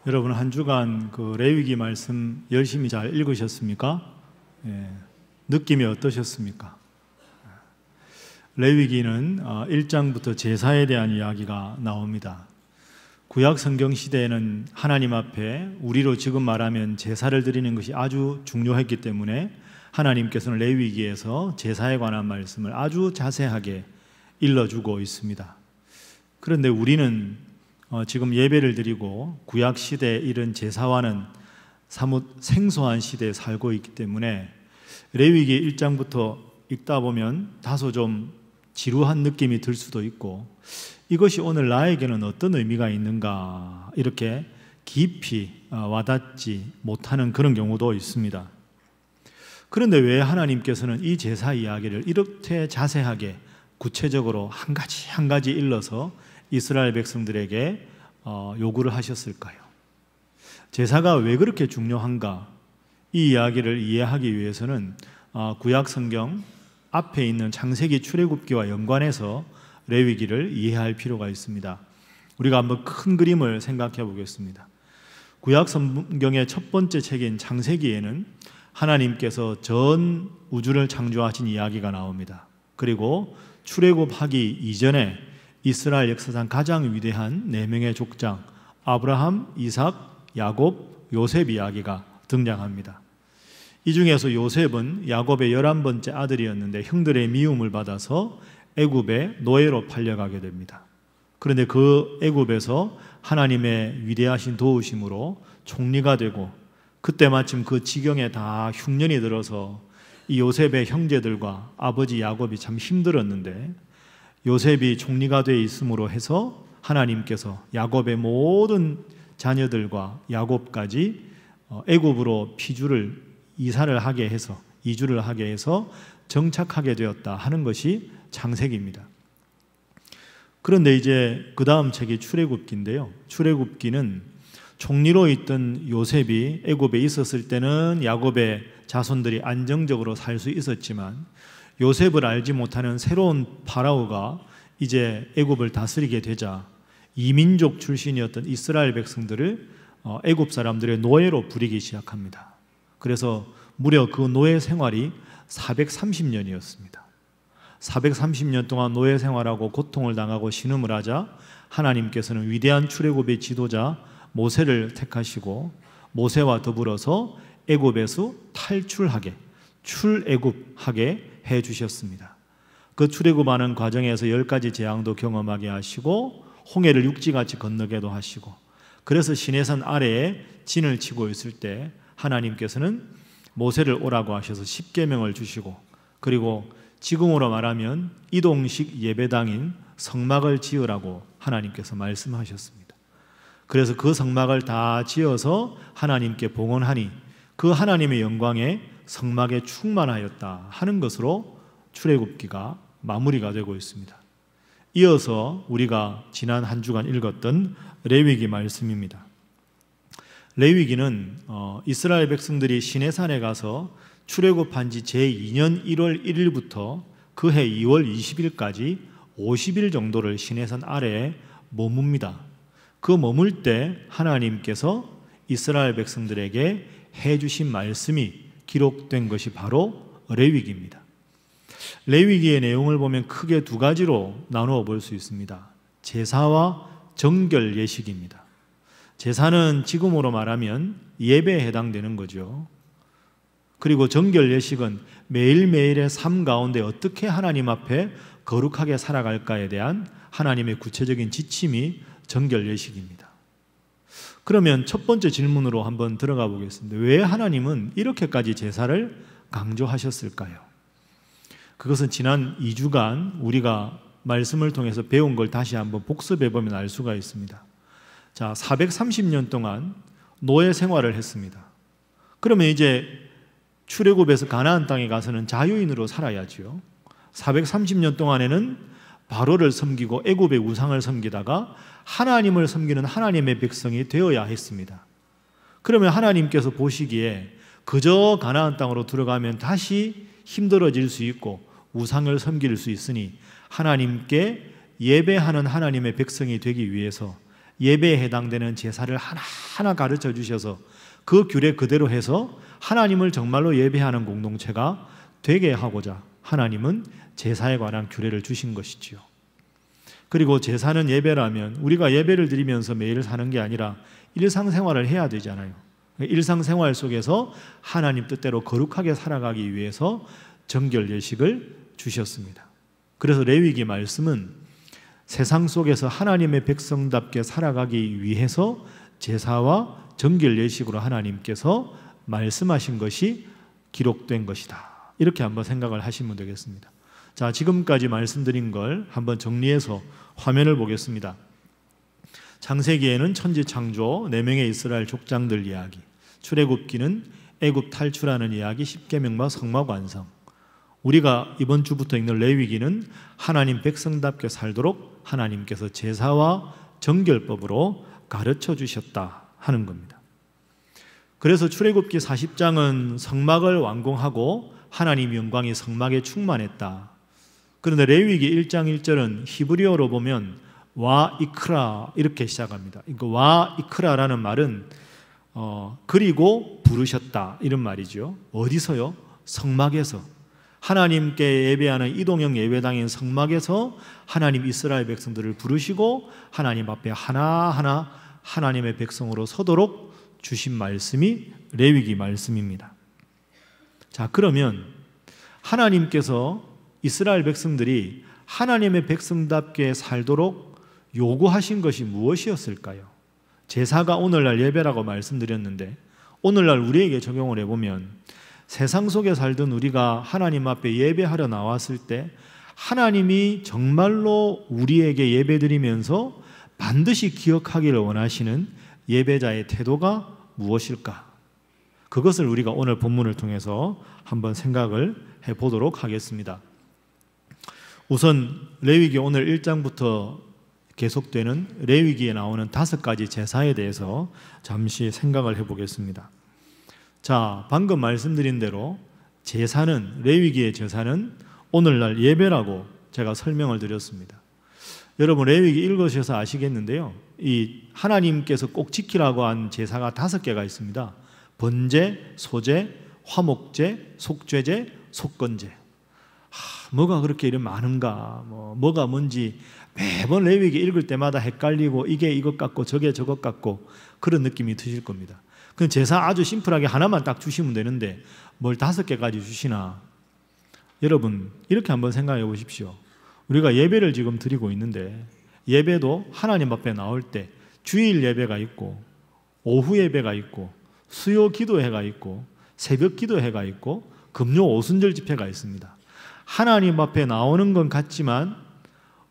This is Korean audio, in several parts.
여러분 한 주간 그 레위기 말씀 열심히 잘 읽으셨습니까? 느낌이 어떠셨습니까? 레위기는 1장부터 제사에 대한 이야기가 나옵니다. 구약 성경 시대에는 하나님 앞에 우리로 지금 말하면 제사를 드리는 것이 아주 중요했기 때문에 하나님께서는 레위기에서 제사에 관한 말씀을 아주 자세하게 일러주고 있습니다. 그런데 우리는 지금 예배를 드리고 구약 시대에 이런 제사와는 사뭇 생소한 시대에 살고 있기 때문에 레위기 1장부터 읽다 보면 다소 좀 지루한 느낌이 들 수도 있고, 이것이 오늘 나에게는 어떤 의미가 있는가 이렇게 깊이 와닿지 못하는 그런 경우도 있습니다. 그런데 왜 하나님께서는 이 제사 이야기를 이렇게 자세하게 구체적으로 한 가지 일러서 이스라엘 백성들에게 요구를 하셨을까요? 제사가 왜 그렇게 중요한가? 이 이야기를 이해하기 위해서는 구약 성경 앞에 있는 창세기 출애굽기와 연관해서 레위기를 이해할 필요가 있습니다. 우리가 한번 큰 그림을 생각해 보겠습니다. 구약 성경의 첫 번째 책인 창세기에는 하나님께서 전 우주를 창조하신 이야기가 나옵니다. 그리고 출애굽하기 이전에 이스라엘 역사상 가장 위대한 4명의 족장 아브라함, 이삭, 야곱, 요셉 이야기가 등장합니다. 이 중에서 요셉은 야곱의 11번째 아들이었는데 형들의 미움을 받아서 애굽의 노예로 팔려가게 됩니다. 그런데 그 애굽에서 하나님의 위대하신 도우심으로 총리가 되고, 그때 마침 그 지경에 다 흉년이 들어서 이 요셉의 형제들과 아버지 야곱이 참 힘들었는데, 요셉이 총리가 돼 있음으로 해서 하나님께서 야곱의 모든 자녀들과 야곱까지 애굽으로 이주를 하게 해서 정착하게 되었다 하는 것이 창세기입니다. 그런데 이제 그 다음 책이 출애굽기인데요. 출애굽기는 총리로 있던 요셉이 애굽에 있었을 때는 야곱의 자손들이 안정적으로 살 수 있었지만, 요셉을 알지 못하는 새로운 파라오가 이제 애굽을 다스리게 되자 이민족 출신이었던 이스라엘 백성들을 애굽 사람들의 노예로 부리기 시작합니다. 그래서 무려 그 노예 생활이 430년이었습니다. 430년 동안 노예 생활하고 고통을 당하고 신음을 하자 하나님께서는 위대한 출애굽의 지도자 모세를 택하시고, 모세와 더불어서 애굽에서 출애굽하게 해 주셨습니다. 그 출애굽하는 과정에서 10가지 재앙도 경험하게 하시고, 홍해를 육지같이 건너게도 하시고, 그래서 시내산 아래에 진을 치고 있을 때 하나님께서는 모세를 오라고 하셔서 10계명을 주시고, 그리고 지금으로 말하면 이동식 예배당인 성막을 지으라고 하나님께서 말씀하셨습니다. 그래서 그 성막을 다 지어서 하나님께 봉헌하니 그 하나님의 영광에 성막에 충만하였다 하는 것으로 출애굽기가 마무리가 되고 있습니다. 이어서 우리가 지난 한 주간 읽었던 레위기 말씀입니다. 레위기는 이스라엘 백성들이 시내산에 가서 출애굽한 지 제2년 1월 1일부터 그해 2월 20일까지 50일 정도를 시내산 아래에 머뭅니다. 그 머물 때 하나님께서 이스라엘 백성들에게 해주신 말씀이 기록된 것이 바로 레위기입니다. 레위기의 내용을 보면 크게 2가지로 나누어 볼 수 있습니다. 제사와 정결 예식입니다. 제사는 지금으로 말하면 예배에 해당되는 거죠. 그리고 정결 예식은 매일매일의 삶 가운데 어떻게 하나님 앞에 거룩하게 살아갈까에 대한 하나님의 구체적인 지침이 정결 예식입니다. 그러면 첫 번째 질문으로 한번 들어가 보겠습니다. 왜 하나님은 이렇게까지 제사를 강조하셨을까요? 그것은 지난 2주간 우리가 말씀을 통해서 배운 걸 다시 한번 복습해 보면 알 수가 있습니다. 자, 430년 동안 노예 생활을 했습니다. 그러면 이제 출애굽에서 가나안 땅에 가서는 자유인으로 살아야지요. 430년 동안에는 바로를 섬기고 애굽의 우상을 섬기다가 하나님을 섬기는 하나님의 백성이 되어야 했습니다. 그러면 하나님께서 보시기에 그저 가나안 땅으로 들어가면 다시 힘들어질 수 있고 우상을 섬길 수 있으니 하나님께 예배하는 하나님의 백성이 되기 위해서 예배에 해당되는 제사를 하나하나 가르쳐 주셔서 그 규례 그대로 해서 하나님을 정말로 예배하는 공동체가 되게 하고자 하나님은 제사에 관한 규례를 주신 것이지요. 그리고 제사는 예배라면 우리가 예배를 드리면서 매일 사는 게 아니라 일상생활을 해야 되잖아요. 일상생활 속에서 하나님 뜻대로 거룩하게 살아가기 위해서 정결 예식을 주셨습니다. 그래서 레위기 말씀은 세상 속에서 하나님의 백성답게 살아가기 위해서 제사와 정결 예식으로 하나님께서 말씀하신 것이 기록된 것이다. 이렇게 한번 생각을 하시면 되겠습니다. 자, 지금까지 말씀드린 걸 한번 정리해서 화면을 보겠습니다. 창세기에는 천지 창조, 4명의 이스라엘 족장들 이야기, 출애굽기는 애굽 탈출하는 이야기, 십계명과 성막 완성, 우리가 이번 주부터 읽는 레위기는 하나님 백성답게 살도록 하나님께서 제사와 정결법으로 가르쳐 주셨다 하는 겁니다. 그래서 출애굽기 40장은 성막을 완공하고 하나님 영광이 성막에 충만했다. 그런데 레위기 1장 1절은 히브리어로 보면 와 이크라 이렇게 시작합니다. 와 이크라라는 말은 그리고 부르셨다 이런 말이죠. 어디서요? 성막에서. 하나님께 예배하는 이동형 예배당인 성막에서 하나님 이스라엘 백성들을 부르시고 하나님 앞에 하나하나 하나님의 백성으로 서도록 주신 말씀이 레위기 말씀입니다. 자, 그러면 하나님께서 이스라엘 백성들이 하나님의 백성답게 살도록 요구하신 것이 무엇이었을까요? 제사가 오늘날 예배라고 말씀드렸는데 오늘날 우리에게 적용을 해보면 세상 속에 살던 우리가 하나님 앞에 예배하러 나왔을 때 하나님이 정말로 우리에게 예배드리면서 반드시 기억하기를 원하시는 예배자의 태도가 무엇일까? 그것을 우리가 오늘 본문을 통해서 한번 생각을 해보도록 하겠습니다. 우선 레위기 오늘 1장부터 계속되는 레위기에 나오는 5가지 제사에 대해서 잠시 생각을 해보겠습니다. 자, 방금 말씀드린 대로 제사는, 레위기의 제사는 오늘날 예배라고 제가 설명을 드렸습니다. 여러분 레위기 읽으셔서 아시겠는데요, 이 하나님께서 꼭 지키라고 한 제사가 5개가 있습니다. 번제, 소제, 화목제, 속죄제, 속건제. 뭐가 그렇게 이런 많은가, 뭐가 뭔지 매번 레위기 읽을 때마다 헷갈리고 이게 이것 같고 저게 저것 같고 그런 느낌이 드실 겁니다. 그 제사 아주 심플하게 하나만 딱 주시면 되는데 뭘 5개까지 주시나? 여러분 이렇게 한번 생각해 보십시오. 우리가 예배를 지금 드리고 있는데 예배도 하나님 앞에 나올 때 주일 예배가 있고 오후 예배가 있고 수요 기도회가 있고 새벽 기도회가 있고 금요 오순절 집회가 있습니다. 하나님 앞에 나오는 건 같지만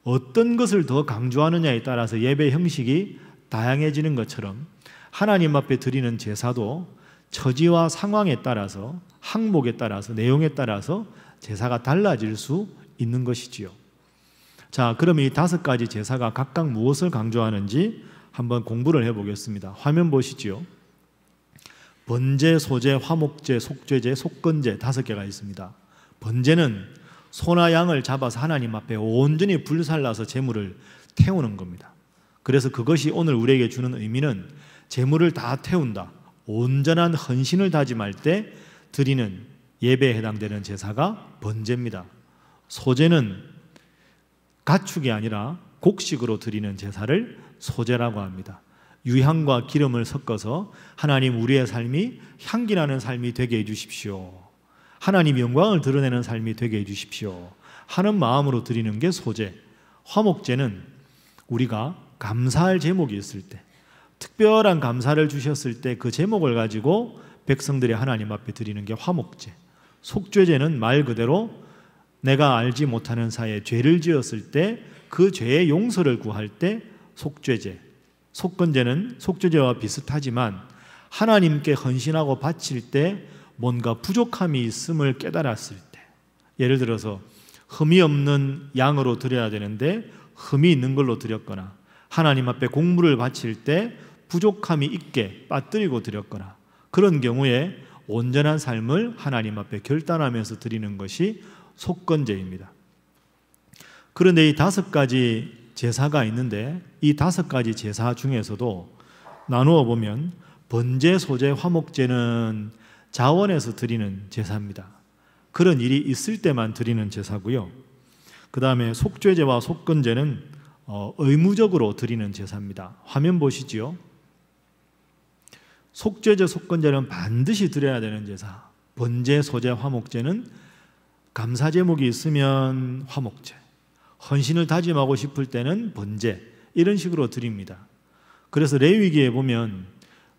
어떤 것을 더 강조하느냐에 따라서 예배 형식이 다양해지는 것처럼 하나님 앞에 드리는 제사도 처지와 상황에 따라서, 항목에 따라서, 내용에 따라서 제사가 달라질 수 있는 것이지요. 자, 그러면 이 5가지 제사가 각각 무엇을 강조하는지 한번 공부를 해보겠습니다. 화면 보시지요. 번제, 소제, 화목제, 속죄제, 속건제 5개가 있습니다. 번제는 소나 양을 잡아서 하나님 앞에 온전히 불살라서 제물을 태우는 겁니다. 그래서 그것이 오늘 우리에게 주는 의미는 제물을 다 태운다, 온전한 헌신을 다짐할 때 드리는 예배에 해당되는 제사가 번제입니다. 소제는 가축이 아니라 곡식으로 드리는 제사를 소제라고 합니다. 유향과 기름을 섞어서 하나님 우리의 삶이 향기나는 삶이 되게 해주십시오, 하나님 영광을 드러내는 삶이 되게 해주십시오 하는 마음으로 드리는 게 소제. 화목제는 우리가 감사할 제목이 있을 때, 특별한 감사를 주셨을 때 그 제목을 가지고 백성들이 하나님 앞에 드리는 게 화목제. 속죄제는 말 그대로 내가 알지 못하는 사이에 죄를 지었을 때 그 죄의 용서를 구할 때 속죄제. 속건제는 속죄제와 비슷하지만 하나님께 헌신하고 바칠 때 뭔가 부족함이 있음을 깨달았을 때, 예를 들어서 흠이 없는 양으로 드려야 되는데 흠이 있는 걸로 드렸거나 하나님 앞에 공물을 바칠 때 부족함이 있게 빠뜨리고 드렸거나 그런 경우에 온전한 삶을 하나님 앞에 결단하면서 드리는 것이 속건제입니다. 그런데 이 5가지 제사가 있는데 이 5가지 제사 중에서도 나누어 보면 번제, 소제, 화목제는 자원에서 드리는 제사입니다. 그런 일이 있을 때만 드리는 제사고요. 그 다음에 속죄제와 속건제는 의무적으로 드리는 제사입니다. 화면 보시지요. 속죄제, 속건제는 반드시 드려야 되는 제사. 번제, 소제, 화목제는 감사 제목이 있으면 화목제, 헌신을 다짐하고 싶을 때는 번제, 이런 식으로 드립니다. 그래서 레위기에 보면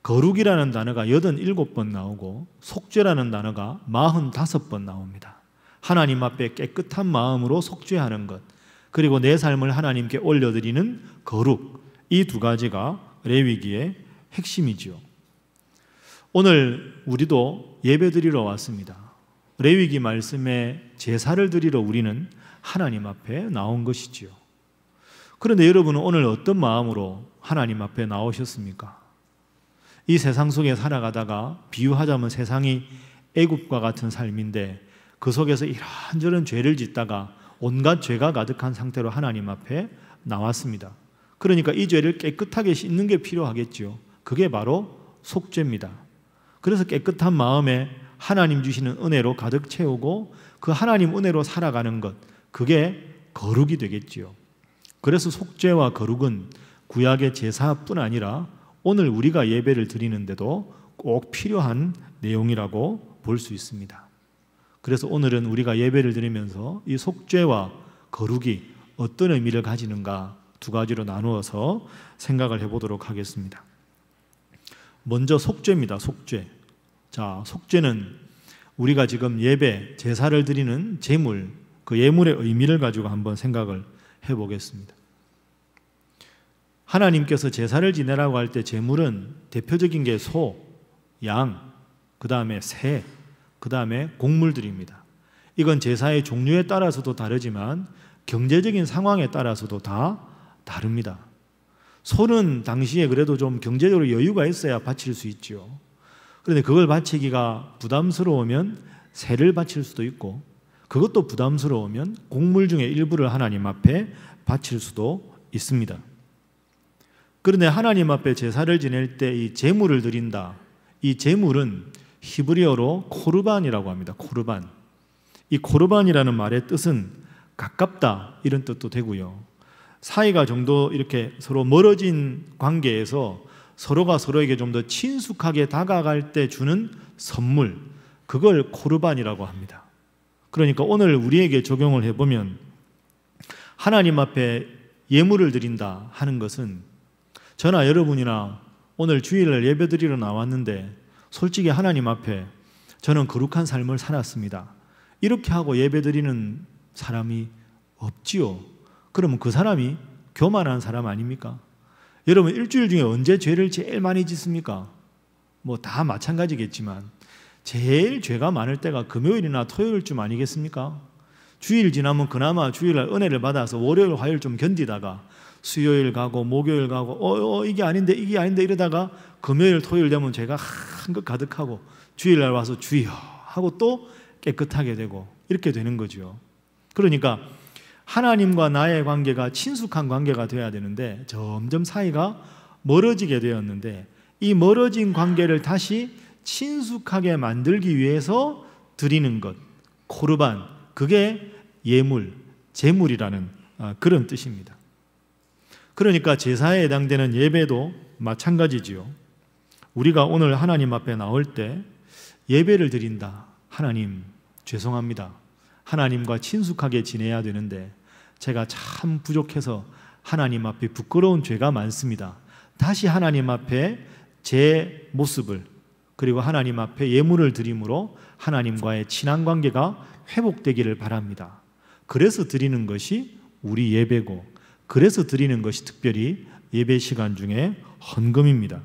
거룩이라는 단어가 87번 나오고 속죄라는 단어가 45번 나옵니다. 하나님 앞에 깨끗한 마음으로 속죄하는 것, 그리고 내 삶을 하나님께 올려드리는 거룩, 이 2가지가 레위기의 핵심이지요. 오늘 우리도 예배드리러 왔습니다. 레위기 말씀에 제사를 드리러 우리는 하나님 앞에 나온 것이지요. 그런데 여러분은 오늘 어떤 마음으로 하나님 앞에 나오셨습니까? 이 세상 속에 살아가다가 비유하자면 세상이 애굽과 같은 삶인데 그 속에서 이런저런 죄를 짓다가 온갖 죄가 가득한 상태로 하나님 앞에 나왔습니다. 그러니까 이 죄를 깨끗하게 씻는 게 필요하겠죠. 그게 바로 속죄입니다. 그래서 깨끗한 마음에 하나님 주시는 은혜로 가득 채우고 그 하나님 은혜로 살아가는 것, 그게 거룩이 되겠지요. 그래서 속죄와 거룩은 구약의 제사뿐 아니라 오늘 우리가 예배를 드리는데도 꼭 필요한 내용이라고 볼 수 있습니다. 그래서 오늘은 우리가 예배를 드리면서 이 속죄와 거룩이 어떤 의미를 가지는가 2가지로 나누어서 생각을 해보도록 하겠습니다. 먼저 속죄입니다. 속죄. 자, 속죄는 우리가 지금 예배, 제사를 드리는 제물, 그 예물의 의미를 가지고 한번 생각을 해보겠습니다. 하나님께서 제사를 지내라고 할 때 제물은 대표적인 게 소, 양, 그 다음에 새, 그 다음에 곡물들입니다. 이건 제사의 종류에 따라서도 다르지만 경제적인 상황에 따라서도 다 다릅니다. 소는 당시에 그래도 좀 경제적으로 여유가 있어야 바칠 수 있죠. 그런데 그걸 바치기가 부담스러우면 새를 바칠 수도 있고, 그것도 부담스러우면 곡물 중에 일부를 하나님 앞에 바칠 수도 있습니다. 그런데 하나님 앞에 제사를 지낼 때 이 제물을 드린다. 이 제물은 히브리어로 코르반이라고 합니다. 코르반. 이 코르반이라는 말의 뜻은 가깝다, 이런 뜻도 되고요. 사이가 정도 이렇게 서로 멀어진 관계에서 서로가 서로에게 좀 더 친숙하게 다가갈 때 주는 선물, 그걸 코르반이라고 합니다. 그러니까 오늘 우리에게 적용을 해보면 하나님 앞에 예물을 드린다 하는 것은 저나 여러분이나 오늘 주일날 예배드리러 나왔는데 솔직히 하나님 앞에 저는 거룩한 삶을 살았습니다, 이렇게 하고 예배드리는 사람이 없지요. 그러면 그 사람이 교만한 사람 아닙니까? 여러분 일주일 중에 언제 죄를 제일 많이 짓습니까? 뭐 다 마찬가지겠지만 제일 죄가 많을 때가 금요일이나 토요일쯤 아니겠습니까? 주일 지나면 그나마 주일날 은혜를 받아서 월요일, 화요일 좀 견디다가 수요일 가고 목요일 가고 이게 아닌데 이러다가 금요일, 토요일 되면 죄가 한껏 가득하고 주일날 와서 주여 하고 또 깨끗하게 되고 이렇게 되는 거죠. 그러니까 하나님과 나의 관계가 친숙한 관계가 되어야 되는데 점점 사이가 멀어지게 되었는데 이 멀어진 관계를 다시 친숙하게 만들기 위해서 드리는 것, 코르반, 그게 예물, 제물이라는 그런 뜻입니다. 그러니까 제사에 해당되는 예배도 마찬가지지요. 우리가 오늘 하나님 앞에 나올 때 예배를 드린다. 하나님 죄송합니다. 하나님과 친숙하게 지내야 되는데 제가 참 부족해서 하나님 앞에 부끄러운 죄가 많습니다. 다시 하나님 앞에 제 모습을, 그리고 하나님 앞에 예물을 드림으로 하나님과의 친한 관계가 회복되기를 바랍니다. 그래서 드리는 것이 우리 예배고, 그래서 드리는 것이 특별히 예배 시간 중에 헌금입니다.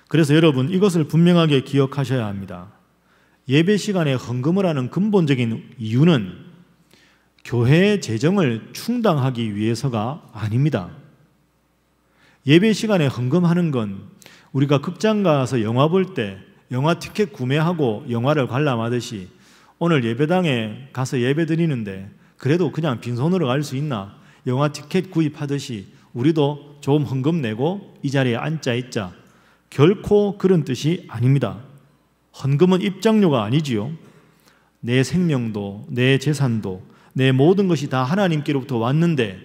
그래서 여러분 이것을 분명하게 기억하셔야 합니다. 예배 시간에 헌금을 하는 근본적인 이유는 교회의 재정을 충당하기 위해서가 아닙니다. 예배 시간에 헌금하는 건 우리가 극장 가서 영화 볼 때 영화 티켓 구매하고 영화를 관람하듯이 오늘 예배당에 가서 예배 드리는데 그래도 그냥 빈손으로 갈 수 있나? 영화 티켓 구입하듯이 우리도 좀 헌금 내고 이 자리에 앉아 있자. 결코 그런 뜻이 아닙니다. 헌금은 입장료가 아니지요. 내 생명도, 내 재산도, 내 모든 것이 다 하나님께로부터 왔는데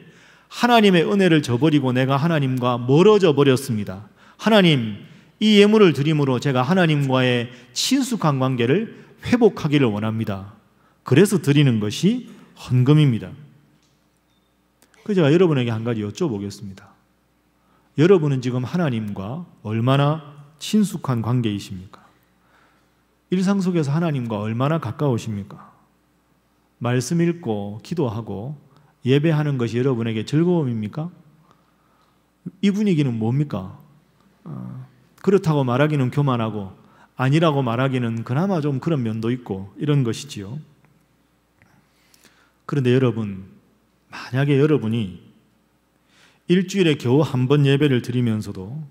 하나님의 은혜를 저버리고 내가 하나님과 멀어져 버렸습니다. 하나님, 이 예물을 드림으로 제가 하나님과의 친숙한 관계를 회복하기를 원합니다. 그래서 드리는 것이 헌금입니다. 그래서 제가 여러분에게 한 가지 여쭤보겠습니다. 여러분은 지금 하나님과 얼마나 친숙한 관계이십니까? 일상 속에서 하나님과 얼마나 가까우십니까? 말씀 읽고 기도하고 예배하는 것이 여러분에게 즐거움입니까? 이 분위기는 뭡니까? 그렇다고 말하기는 교만하고 아니라고 말하기는 그나마 좀 그런 면도 있고 이런 것이지요. 그런데 여러분, 만약에 여러분이 일주일에 겨우 한 번 예배를 드리면서도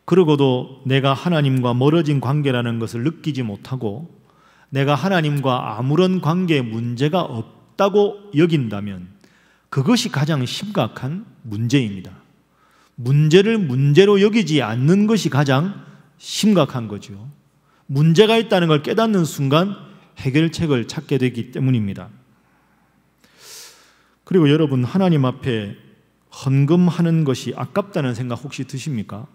그러고도 내가 하나님과 멀어진 관계라는 것을 느끼지 못하고 내가 하나님과 아무런 관계에 문제가 없다고 여긴다면 그것이 가장 심각한 문제입니다. 문제를 문제로 여기지 않는 것이 가장 심각한 거죠. 문제가 있다는 걸 깨닫는 순간 해결책을 찾게 되기 때문입니다. 그리고 여러분, 하나님 앞에 헌금하는 것이 아깝다는 생각 혹시 드십니까?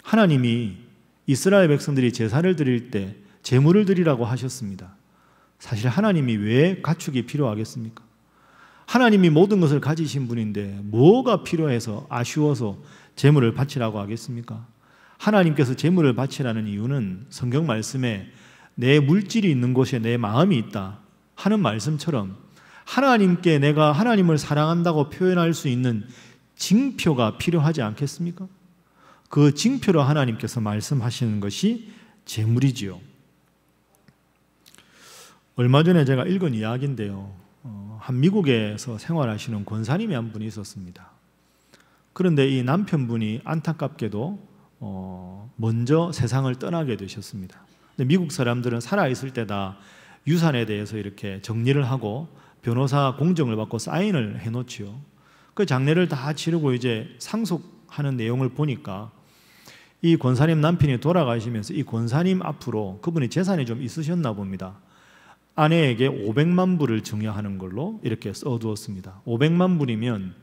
하나님이 이스라엘 백성들이 제사를 드릴 때 제물을 드리라고 하셨습니다. 사실 하나님이 왜 가축이 필요하겠습니까? 하나님이 모든 것을 가지신 분인데 뭐가 필요해서 아쉬워서 제물을 바치라고 하겠습니까? 하나님께서 제물을 바치라는 이유는 성경 말씀에 내 물질이 있는 곳에 내 마음이 있다 하는 말씀처럼 하나님께 내가 하나님을 사랑한다고 표현할 수 있는 징표가 필요하지 않겠습니까? 그 징표로 하나님께서 말씀하시는 것이 제물이지요. 얼마 전에 제가 읽은 이야기인데요. 한 미국에서 생활하시는 권사님이 한 분이 있었습니다. 그런데 이 남편분이 안타깝게도 먼저 세상을 떠나게 되셨습니다. 근데 미국 사람들은 살아있을 때 다 유산에 대해서 이렇게 정리를 하고 변호사 공정을 받고 사인을 해놓지요. 그 장례를 다 치르고 이제 상속하는 내용을 보니까 이 권사님 남편이 돌아가시면서 이 권사님 앞으로 그분이 재산이 좀 있으셨나 봅니다. 아내에게 500만 불을 증여하는 걸로 이렇게 써두었습니다. 500만 불이면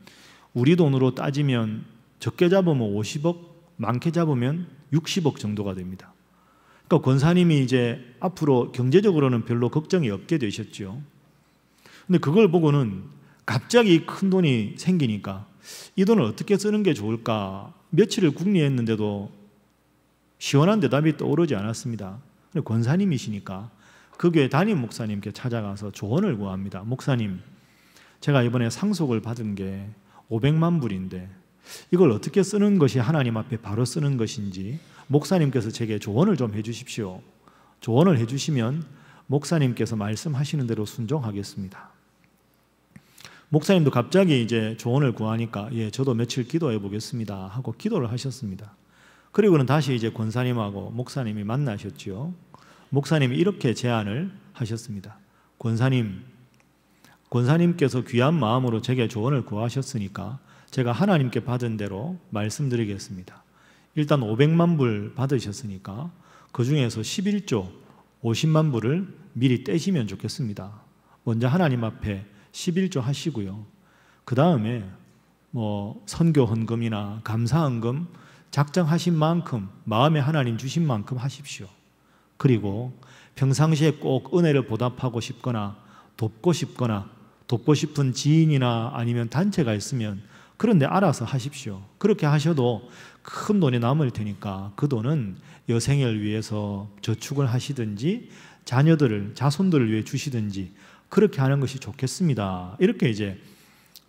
우리 돈으로 따지면 적게 잡으면 50억, 많게 잡으면 60억 정도가 됩니다. 그러니까 권사님이 이제 앞으로 경제적으로는 별로 걱정이 없게 되셨죠. 근데 그걸 보고는 갑자기 큰 돈이 생기니까 이 돈을 어떻게 쓰는 게 좋을까 며칠을 궁리했는데도 시원한 대답이 떠오르지 않았습니다. 근데 권사님이시니까 그 교회 담임 목사님께 찾아가서 조언을 구합니다. 목사님, 제가 이번에 상속을 받은 게 500만 불인데 이걸 어떻게 쓰는 것이 하나님 앞에 바로 쓰는 것인지 목사님께서 제게 조언을 좀 해주십시오. 조언을 해주시면 목사님께서 말씀하시는 대로 순종하겠습니다. 목사님도 갑자기 이제 조언을 구하니까 예, 저도 며칠 기도해 보겠습니다 하고 기도를 하셨습니다. 그리고는 다시 이제 권사님하고 목사님이 만나셨지요. 목사님이 이렇게 제안을 하셨습니다. 권사님께서 귀한 마음으로 제게 조언을 구하셨으니까 제가 하나님께 받은 대로 말씀드리겠습니다. 일단 500만 불 받으셨으니까 그 중에서 11조 50만 불을 미리 떼시면 좋겠습니다. 먼저 하나님 앞에 11조 하시고요. 그 다음에 선교 헌금이나 감사 헌금 작정하신 만큼 마음에 하나님 주신 만큼 하십시오. 그리고 평상시에 꼭 은혜를 보답하고 싶거나 돕고 싶은 지인이나 아니면 단체가 있으면 그런데 알아서 하십시오. 그렇게 하셔도 큰 돈이 남을 테니까 그 돈은 여생을 위해서 저축을 하시든지 자손들을 위해 주시든지 그렇게 하는 것이 좋겠습니다. 이렇게 이제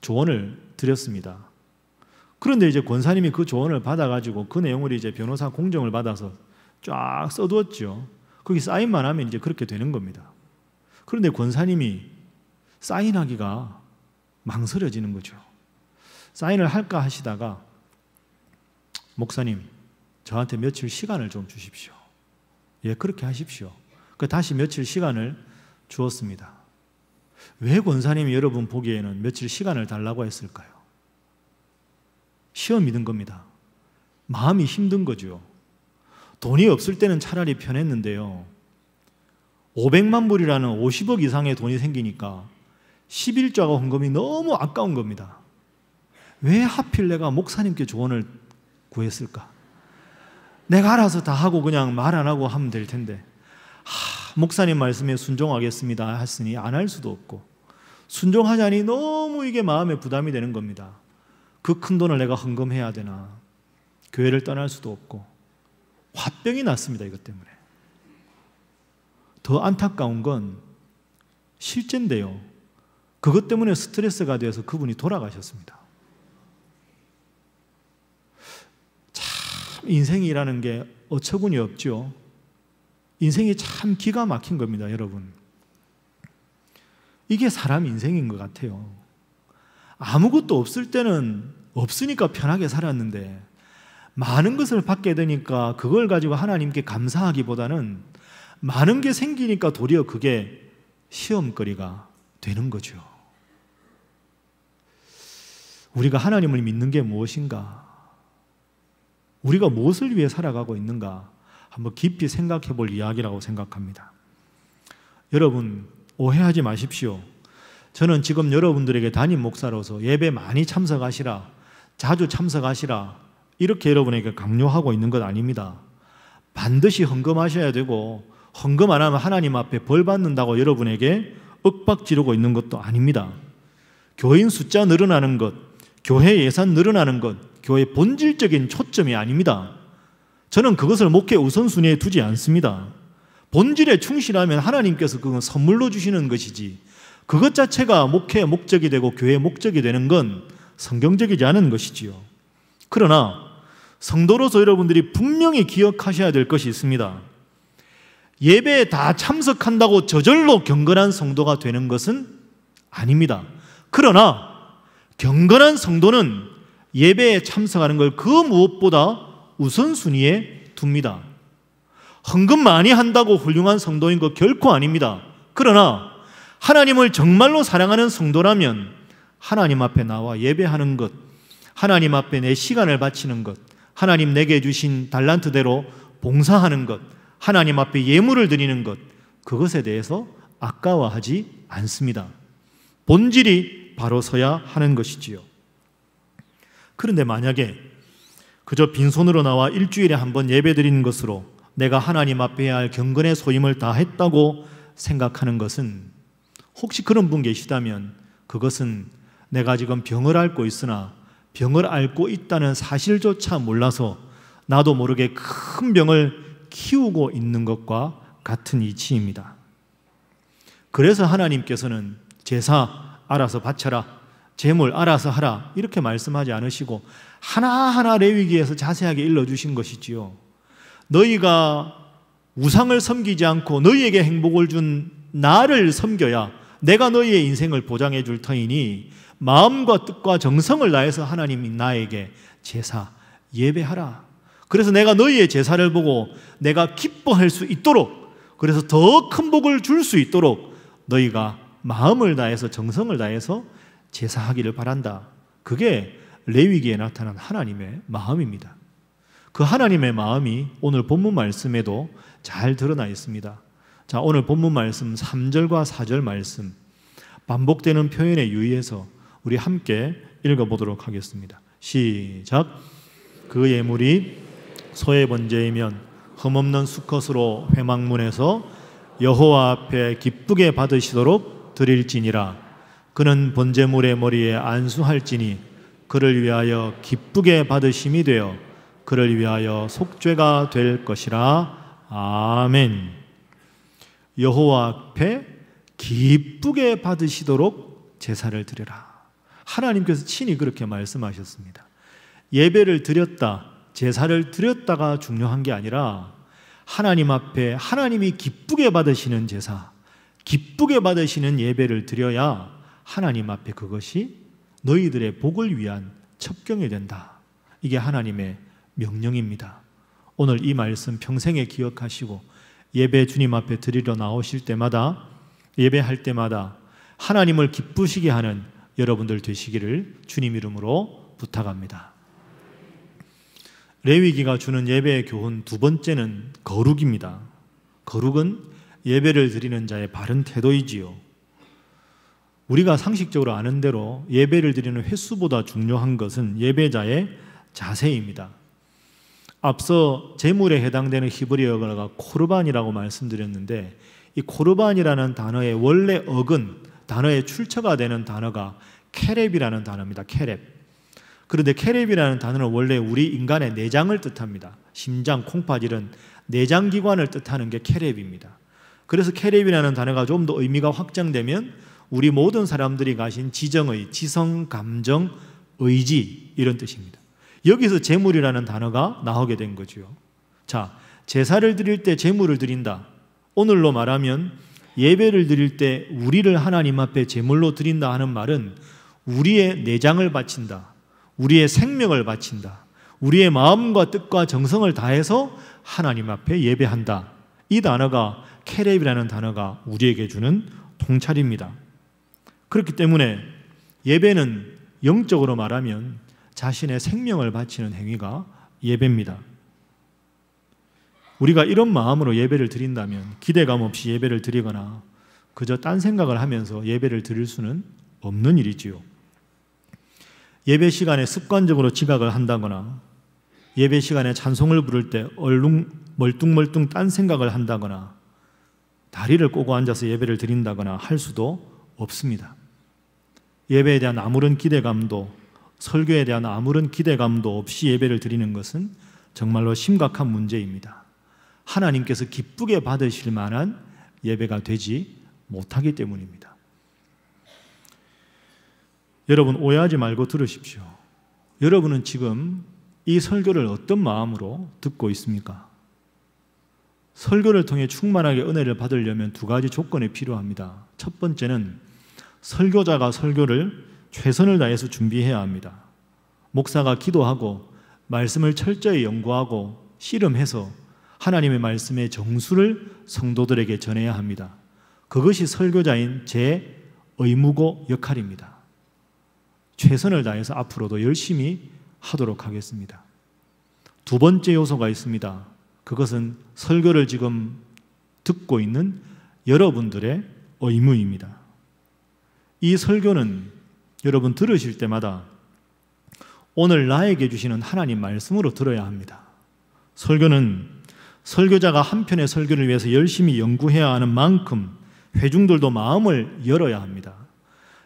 조언을 드렸습니다. 그런데 이제 권사님이 그 조언을 받아가지고 그 내용을 이제 변호사 공정을 받아서 쫙 써두었죠. 거기 사인만 하면 이제 그렇게 되는 겁니다. 그런데 권사님이 사인하기가 망설여지는 거죠. 사인을 할까 하시다가 목사님, 저한테 며칠 시간을 좀 주십시오. 예, 그렇게 하십시오. 다시 며칠 시간을 주었습니다. 왜 권사님이 여러분 보기에는 며칠 시간을 달라고 했을까요? 시험 믿은 겁니다. 마음이 힘든 거죠. 돈이 없을 때는 차라리 편했는데요. 500만 불이라는 50억 이상의 돈이 생기니까 11조가 헌금이 너무 아까운 겁니다. 왜 하필 내가 목사님께 조언을 구했을까? 내가 알아서 다 하고 그냥 말 안 하고 하면 될 텐데, 목사님 말씀에 순종하겠습니다 했으니 안 할 수도 없고, 순종하자니 너무 이게 마음에 부담이 되는 겁니다. 그 큰 돈을 내가 헌금해야 되나, 교회를 떠날 수도 없고, 화병이 났습니다. 이것 때문에. 더 안타까운 건 실제인데요, 그것 때문에 스트레스가 돼서 그분이 돌아가셨습니다. 참 인생이라는 게 어처구니 없죠. 인생이 참 기가 막힌 겁니다, 여러분. 이게 사람 인생인 것 같아요. 아무것도 없을 때는 없으니까 편하게 살았는데, 많은 것을 받게 되니까 그걸 가지고 하나님께 감사하기보다는 많은 게 생기니까 도리어 그게 시험거리가 되는 거죠. 우리가 하나님을 믿는 게 무엇인가? 우리가 무엇을 위해 살아가고 있는가? 한번 깊이 생각해 볼 이야기라고 생각합니다. 여러분, 오해하지 마십시오. 저는 지금 여러분들에게 담임 목사로서 예배 많이 참석하시라, 자주 참석하시라, 이렇게 여러분에게 강요하고 있는 것 아닙니다. 반드시 헌금하셔야 되고, 헌금 안 하면 하나님 앞에 벌 받는다고 여러분에게 윽박 지르고 있는 것도 아닙니다. 교인 숫자 늘어나는 것, 교회 예산 늘어나는 것, 교회 본질적인 초점이 아닙니다. 저는 그것을 목회 우선순위에 두지 않습니다. 본질에 충실하면 하나님께서 그건 선물로 주시는 것이지, 그것 자체가 목회의 목적이 되고 교회의 목적이 되는 건 성경적이지 않은 것이지요. 그러나 성도로서 여러분들이 분명히 기억하셔야 될 것이 있습니다. 예배에 다 참석한다고 저절로 경건한 성도가 되는 것은 아닙니다. 그러나 경건한 성도는 예배에 참석하는 걸 그 무엇보다 우선순위에 둡니다. 헌금 많이 한다고 훌륭한 성도인 거 결코 아닙니다. 그러나 하나님을 정말로 사랑하는 성도라면 하나님 앞에 나와 예배하는 것, 하나님 앞에 내 시간을 바치는 것, 하나님 내게 주신 달란트대로 봉사하는 것, 하나님 앞에 예물을 드리는 것, 그것에 대해서 아까워하지 않습니다. 본질이 바로 서야 하는 것이지요. 그런데 만약에 그저 빈손으로 나와 일주일에 한 번 예배 드리는 것으로 내가 하나님 앞에 해야 할 경건의 소임을 다 했다고 생각하는 것은, 혹시 그런 분 계시다면 그것은 내가 지금 병을 앓고 있으나 병을 앓고 있다는 사실조차 몰라서 나도 모르게 큰 병을 키우고 있는 것과 같은 이치입니다. 그래서 하나님께서는 제사 알아서 바쳐라, 제물 알아서 하라, 이렇게 말씀하지 않으시고 하나하나 레위기에서 자세하게 일러주신 것이지요. 너희가 우상을 섬기지 않고 너희에게 행복을 준 나를 섬겨야 내가 너희의 인생을 보장해 줄 터이니 마음과 뜻과 정성을 다해서 하나님이 나에게 제사 예배하라. 그래서 내가 너희의 제사를 보고 내가 기뻐할 수 있도록, 그래서 더 큰 복을 줄 수 있도록 너희가 마음을 다해서 정성을 다해서 제사하기를 바란다. 그게 레위기에 나타난 하나님의 마음입니다. 그 하나님의 마음이 오늘 본문 말씀에도 잘 드러나 있습니다. 자, 오늘 본문 말씀 3절과 4절 말씀, 반복되는 표현에 유의해서 우리 함께 읽어보도록 하겠습니다. 시작. 그 예물이 소의 번제이면 흠없는 수컷으로 회막문에서 여호와 앞에 기쁘게 받으시도록 드릴지니라. 그는 번제물의 머리에 안수할지니 그를 위하여 기쁘게 받으심이 되어 그를 위하여 속죄가 될 것이라. 아멘. 여호와 앞에 기쁘게 받으시도록 제사를 드려라. 하나님께서 친히 그렇게 말씀하셨습니다. 예배를 드렸다, 제사를 드렸다가 중요한 게 아니라 하나님 앞에 하나님이 기쁘게 받으시는 제사, 기쁘게 받으시는 예배를 드려야 하나님 앞에 그것이 너희들의 복을 위한 첩경이 된다. 이게 하나님의 명령입니다. 오늘 이 말씀 평생에 기억하시고 예배 주님 앞에 드리러 나오실 때마다, 예배할 때마다 하나님을 기쁘시게 하는 여러분들 되시기를 주님 이름으로 부탁합니다. 레위기가 주는 예배의 교훈 두 번째는 거룩입니다. 거룩은 예배를 드리는 자의 바른 태도이지요. 우리가 상식적으로 아는 대로 예배를 드리는 횟수보다 중요한 것은 예배자의 자세입니다. 앞서 제물에 해당되는 히브리어가 코르반이라고 말씀드렸는데, 이 코르반이라는 단어의 원래 어근, 단어의 출처가 되는 단어가 케렙이라는 단어입니다. 케렙. 그런데 케렙이라는 단어는 원래 우리 인간의 내장을 뜻합니다. 심장, 콩팥 이런 내장기관을 뜻하는 게 케렙입니다. 그래서 케렙이라는 단어가 좀 더 의미가 확장되면 우리 모든 사람들이 가진 지정의, 지성, 감정, 의지 이런 뜻입니다. 여기서 제물이라는 단어가 나오게 된 거죠. 자, 제사를 드릴 때 제물을 드린다. 오늘로 말하면 예배를 드릴 때 우리를 하나님 앞에 제물로 드린다 하는 말은 우리의 내장을 바친다. 우리의 생명을 바친다. 우리의 마음과 뜻과 정성을 다해서 하나님 앞에 예배한다. 이 단어가 케렙이라는 단어가 우리에게 주는 통찰입니다. 그렇기 때문에 예배는 영적으로 말하면 자신의 생명을 바치는 행위가 예배입니다. 우리가 이런 마음으로 예배를 드린다면 기대감 없이 예배를 드리거나 그저 딴 생각을 하면서 예배를 드릴 수는 없는 일이지요. 예배 시간에 습관적으로 지각을 한다거나 예배 시간에 찬송을 부를 때 멀뚱멀뚱 딴 생각을 한다거나 다리를 꼬고 앉아서 예배를 드린다거나 할 수도 없습니다. 예배에 대한 아무런 기대감도 설교에 대한 아무런 기대감도 없이 예배를 드리는 것은 정말로 심각한 문제입니다. 하나님께서 기쁘게 받으실 만한 예배가 되지 못하기 때문입니다. 여러분 오해하지 말고 들으십시오. 여러분은 지금 이 설교를 어떤 마음으로 듣고 있습니까? 설교를 통해 충만하게 은혜를 받으려면 두 가지 조건이 필요합니다. 첫 번째는 설교자가 설교를 최선을 다해서 준비해야 합니다. 목사가 기도하고 말씀을 철저히 연구하고 씨름해서 하나님의 말씀의 정수를 성도들에게 전해야 합니다. 그것이 설교자인 제 의무고 역할입니다. 최선을 다해서 앞으로도 열심히 하도록 하겠습니다. 두 번째 요소가 있습니다. 그것은 설교를 지금 듣고 있는 여러분들의 의무입니다. 이 설교는 여러분 들으실 때마다 오늘 나에게 주시는 하나님 말씀으로 들어야 합니다. 설교는 설교자가 한 편의 설교를 위해서 열심히 연구해야 하는 만큼 회중들도 마음을 열어야 합니다.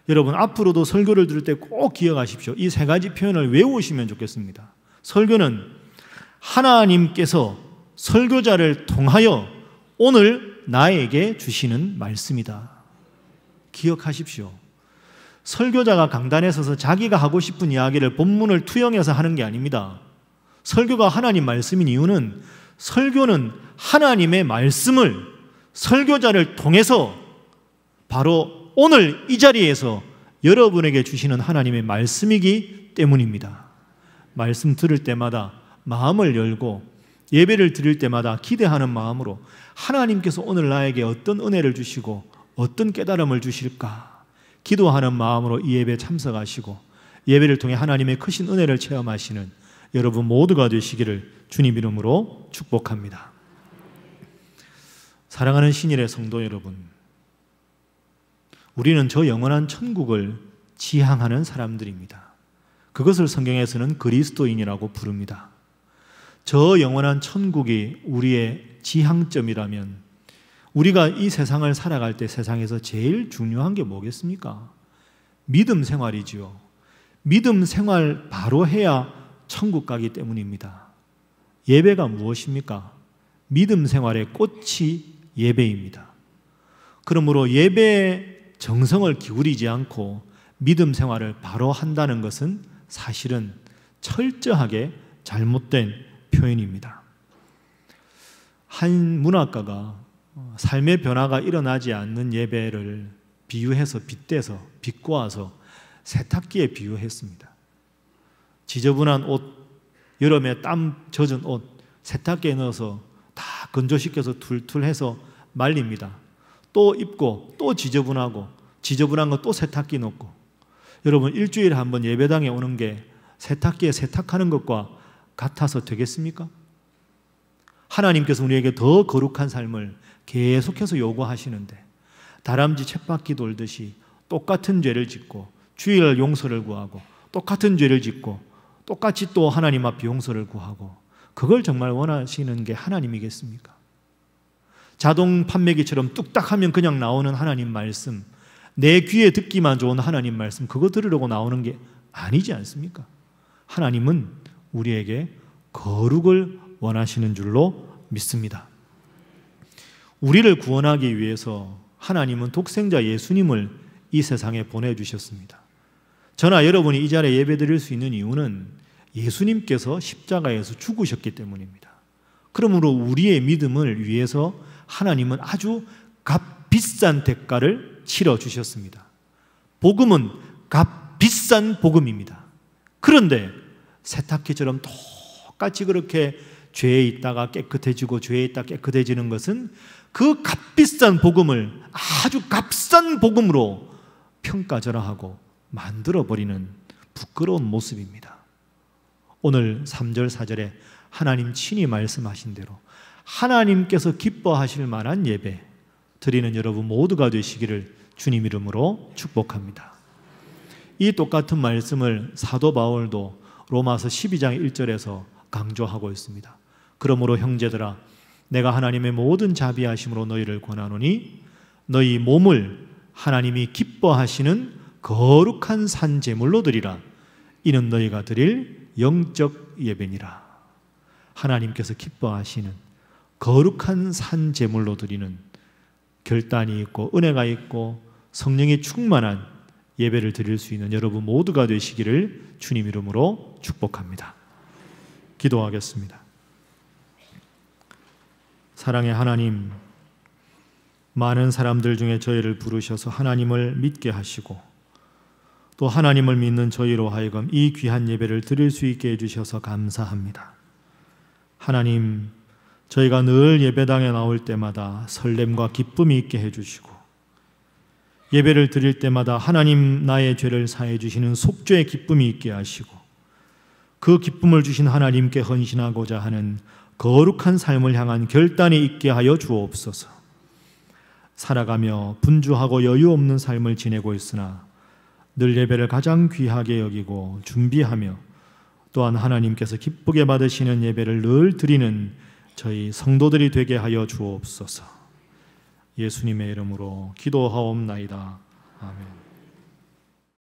여러분 앞으로도 설교를 들을 때 꼭 기억하십시오. 이 세 가지 표현을 외우시면 좋겠습니다. 설교는 하나님께서 설교자를 통하여 오늘 나에게 주시는 말씀이다. 기억하십시오. 설교자가 강단에 서서 자기가 하고 싶은 이야기를 본문을 투영해서 하는 게 아닙니다. 설교가 하나님 말씀인 이유는 설교는 하나님의 말씀을 설교자를 통해서 바로 오늘 이 자리에서 여러분에게 주시는 하나님의 말씀이기 때문입니다. 말씀 들을 때마다 마음을 열고 예배를 드릴 때마다 기대하는 마음으로 하나님께서 오늘 나에게 어떤 은혜를 주시고 어떤 깨달음을 주실까 기도하는 마음으로 이 예배에 참석하시고 예배를 통해 하나님의 크신 은혜를 체험하시는 여러분 모두가 되시기를 주님 이름으로 축복합니다. 사랑하는 신일의 성도 여러분, 우리는 저 영원한 천국을 지향하는 사람들입니다. 그것을 성경에서는 그리스도인이라고 부릅니다. 저 영원한 천국이 우리의 지향점이라면 우리가 이 세상을 살아갈 때 세상에서 제일 중요한 게 뭐겠습니까? 믿음 생활이지요. 믿음 생활 바로 해야 천국 가기 때문입니다. 예배가 무엇입니까? 믿음 생활의 꽃이 예배입니다. 그러므로 예배에 정성을 기울이지 않고 믿음 생활을 바로 한다는 것은 사실은 철저하게 잘못된 표현입니다. 한 문학가가 삶의 변화가 일어나지 않는 예배를 비유해서 빗대서 비꼬아서 세탁기에 비유했습니다. 지저분한 옷, 여름에 땀 젖은 옷 세탁기에 넣어서 다 건조시켜서 툴툴해서 말립니다. 또 입고 또 지저분하고 지저분한 거 또 세탁기 넣고. 여러분, 일주일에 한 번 예배당에 오는 게 세탁기에 세탁하는 것과 같아서 되겠습니까? 하나님께서 우리에게 더 거룩한 삶을 계속해서 요구하시는데 다람쥐 쳇바퀴 돌듯이 똑같은 죄를 짓고 주일 용서를 구하고 똑같은 죄를 짓고 똑같이 또 하나님 앞에 용서를 구하고, 그걸 정말 원하시는 게 하나님이겠습니까? 자동 판매기처럼 뚝딱 하면 그냥 나오는 하나님 말씀, 내 귀에 듣기만 좋은 하나님 말씀, 그거 들으려고 나오는 게 아니지 않습니까? 하나님은 우리에게 거룩을 원하시는 줄로 믿습니다. 우리를 구원하기 위해서 하나님은 독생자 예수님을 이 세상에 보내주셨습니다. 저나 여러분이 이 자리에 예배드릴 수 있는 이유는 예수님께서 십자가에서 죽으셨기 때문입니다. 그러므로 우리의 믿음을 위해서 하나님은 아주 값비싼 대가를 치러주셨습니다. 복음은 값비싼 복음입니다. 그런데 세탁기처럼 똑같이 그렇게 죄에 있다가 깨끗해지고 죄에 있다 깨끗해지는 것은 그 값비싼 복음을 아주 값싼 복음으로 평가절하하고 만들어버리는 부끄러운 모습입니다. 오늘 3절 4절에 하나님 친히 말씀하신 대로 하나님께서 기뻐하실 만한 예배 드리는 여러분 모두가 되시기를 주님 이름으로 축복합니다. 이 똑같은 말씀을 사도 바울도 로마서 12장 1절에서 강조하고 있습니다. 그러므로 형제들아, 내가 하나님의 모든 자비하심으로 너희를 권하노니 너희 몸을 하나님이 기뻐하시는 거룩한 산 제물로 드리라. 이는 너희가 드릴 영적 예배니라. 하나님께서 기뻐하시는 거룩한 산 제물로 드리는 결단이 있고 은혜가 있고 성령이 충만한 예배를 드릴 수 있는 여러분 모두가 되시기를 주님 이름으로 축복합니다. 기도하겠습니다. 사랑의 하나님, 많은 사람들 중에 저희를 부르셔서 하나님을 믿게 하시고 또 하나님을 믿는 저희로 하여금 이 귀한 예배를 드릴 수 있게 해주셔서 감사합니다. 하나님, 저희가 늘 예배당에 나올 때마다 설렘과 기쁨이 있게 해주시고 예배를 드릴 때마다 하나님 나의 죄를 사해 주시는 속죄의 기쁨이 있게 하시고 그 기쁨을 주신 하나님께 헌신하고자 하는 거룩한 삶을 향한 결단이 있게 하여 주옵소서. 살아가며 분주하고 여유 없는 삶을 지내고 있으나 늘 예배를 가장 귀하게 여기고 준비하며 또한 하나님께서 기쁘게 받으시는 예배를 늘 드리는 저희 성도들이 되게 하여 주옵소서. 예수님의 이름으로 기도하옵나이다. 아멘.